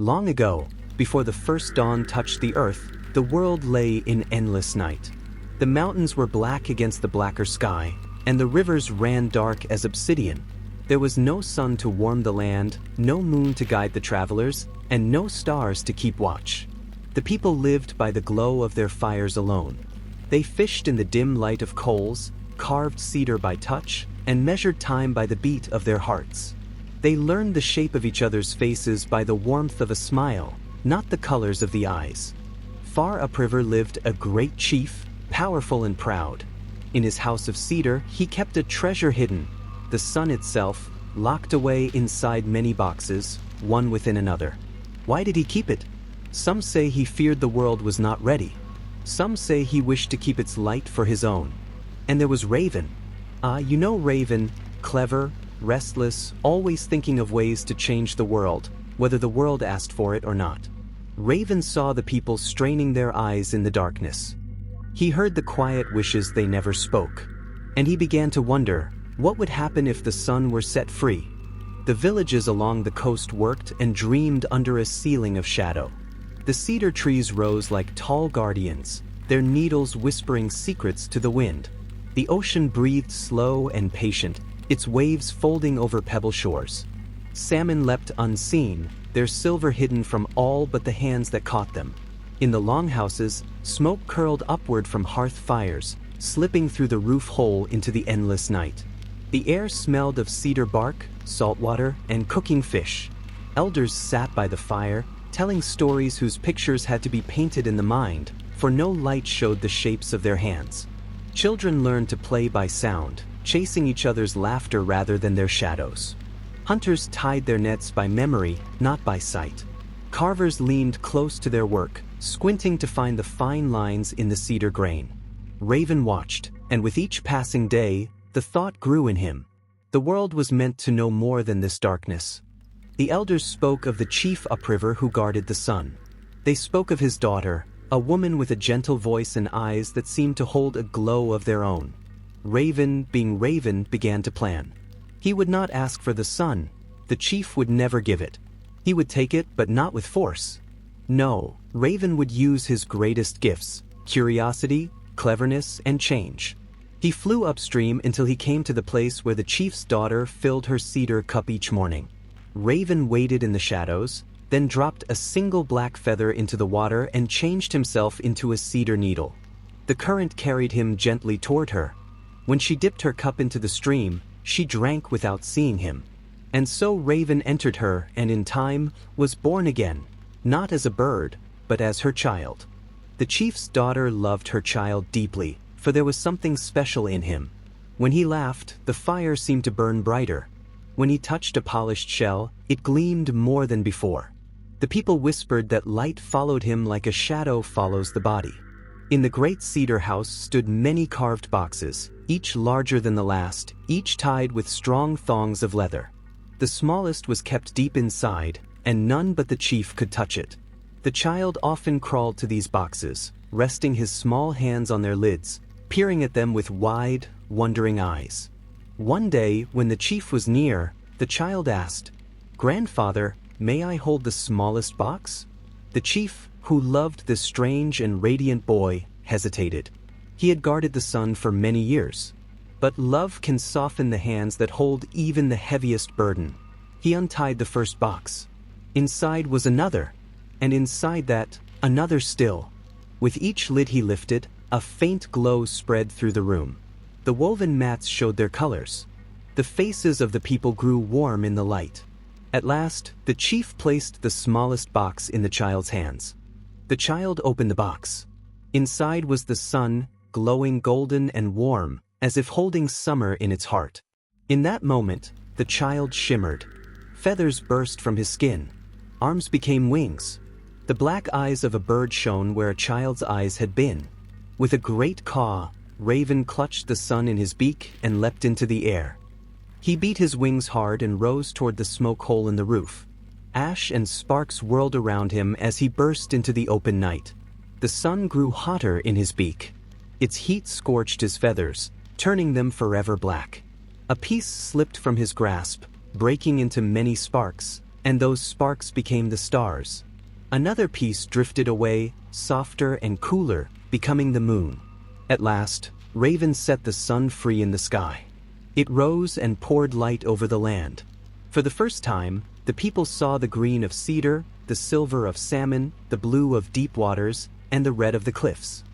Long ago, before the first dawn touched the earth, the world lay in endless night. The mountains were black against the blacker sky, and the rivers ran dark as obsidian. There was no sun to warm the land, no moon to guide the travelers, and no stars to keep watch. The people lived by the glow of their fires alone. They fished in the dim light of coals, carved cedar by touch, and measured time by the beat of their hearts. They learned the shape of each other's faces by the warmth of a smile, not the colors of the eyes. Far upriver lived a great chief, powerful and proud. In his house of cedar, he kept a treasure hidden, the sun itself, locked away inside many boxes, one within another. Why did he keep it? Some say he feared the world was not ready. Some say he wished to keep its light for his own. And there was Raven. You know Raven, clever, restless, always thinking of ways to change the world, whether the world asked for it or not. Raven saw the people straining their eyes in the darkness. He heard the quiet wishes they never spoke. And he began to wonder, what would happen if the sun were set free? The villages along the coast worked and dreamed under a ceiling of shadow. The cedar trees rose like tall guardians, their needles whispering secrets to the wind. The ocean breathed slow and patient, its waves folding over pebble shores. Salmon leapt unseen, their silver hidden from all but the hands that caught them. In the longhouses, smoke curled upward from hearth fires, slipping through the roof hole into the endless night. The air smelled of cedar bark, salt water, and cooking fish. Elders sat by the fire, telling stories whose pictures had to be painted in the mind, for no light showed the shapes of their hands. Children learned to play by sound, chasing each other's laughter rather than their shadows. Hunters tied their nets by memory, not by sight. Carvers leaned close to their work, squinting to find the fine lines in the cedar grain. Raven watched, and with each passing day, the thought grew in him. The world was meant to know more than this darkness. The elders spoke of the chief upriver who guarded the sun. They spoke of his daughter, a woman with a gentle voice and eyes that seemed to hold a glow of their own. Raven, being Raven, began to plan. He would not ask for the sun. The chief would never give it. He would take it, but not with force. No, Raven would use his greatest gifts: curiosity, cleverness, and change. He flew upstream until he came to the place where the chief's daughter filled her cedar cup each morning. Raven waited in the shadows, then dropped a single black feather into the water and changed himself into a cedar needle. The current carried him gently toward her. When she dipped her cup into the stream, she drank without seeing him. And so Raven entered her and in time was born again, not as a bird, but as her child. The chief's daughter loved her child deeply, for there was something special in him. When he laughed, the fire seemed to burn brighter. When he touched a polished shell, it gleamed more than before. The people whispered that light followed him like a shadow follows the body. In the great cedar house stood many carved boxes, each larger than the last, each tied with strong thongs of leather. The smallest was kept deep inside, and none but the chief could touch it. The child often crawled to these boxes, resting his small hands on their lids, peering at them with wide, wondering eyes. One day, when the chief was near, the child asked, "Grandfather, may I hold the smallest box?" The chief, who loved this strange and radiant boy, hesitated. He had guarded the sun for many years. But love can soften the hands that hold even the heaviest burden. He untied the first box. Inside was another, and inside that, another still. With each lid he lifted, a faint glow spread through the room. The woven mats showed their colors. The faces of the people grew warm in the light. At last, the chief placed the smallest box in the child's hands. The child opened the box. Inside was the sun, glowing golden and warm, as if holding summer in its heart. In that moment, the child shimmered. Feathers burst from his skin. Arms became wings. The black eyes of a bird shone where a child's eyes had been. With a great caw, Raven clutched the sun in his beak and leapt into the air. He beat his wings hard and rose toward the smoke hole in the roof. Ash and sparks whirled around him as he burst into the open night. The sun grew hotter in his beak. Its heat scorched his feathers, turning them forever black. A piece slipped from his grasp, breaking into many sparks, and those sparks became the stars. Another piece drifted away, softer and cooler, becoming the moon. At last, Raven set the sun free in the sky. It rose and poured light over the land. For the first time, the people saw the green of cedar, the silver of salmon, the blue of deep waters, and the red of the cliffs.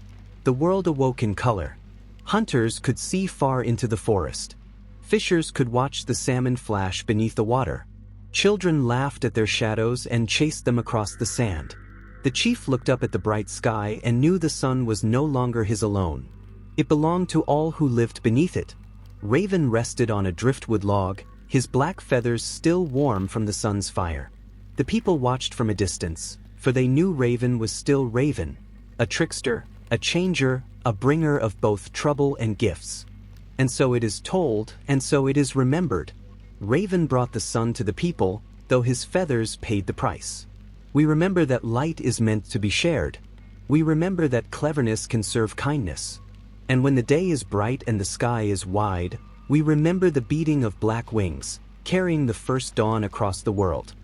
The world awoke in color. Hunters could see far into the forest. Fishers could watch the salmon flash beneath the water. Children laughed at their shadows and chased them across the sand. The chief looked up at the bright sky and knew the sun was no longer his alone. It belonged to all who lived beneath it. Raven rested on a driftwood log, his black feathers still warm from the sun's fire. The people watched from a distance, for they knew Raven was still Raven, a trickster, a changer, a bringer of both trouble and gifts. And so it is told, and so it is remembered. Raven brought the sun to the people, though his feathers paid the price. We remember that light is meant to be shared. We remember that cleverness can serve kindness. And when the day is bright and the sky is wide, we remember the beating of black wings, carrying the first dawn across the world.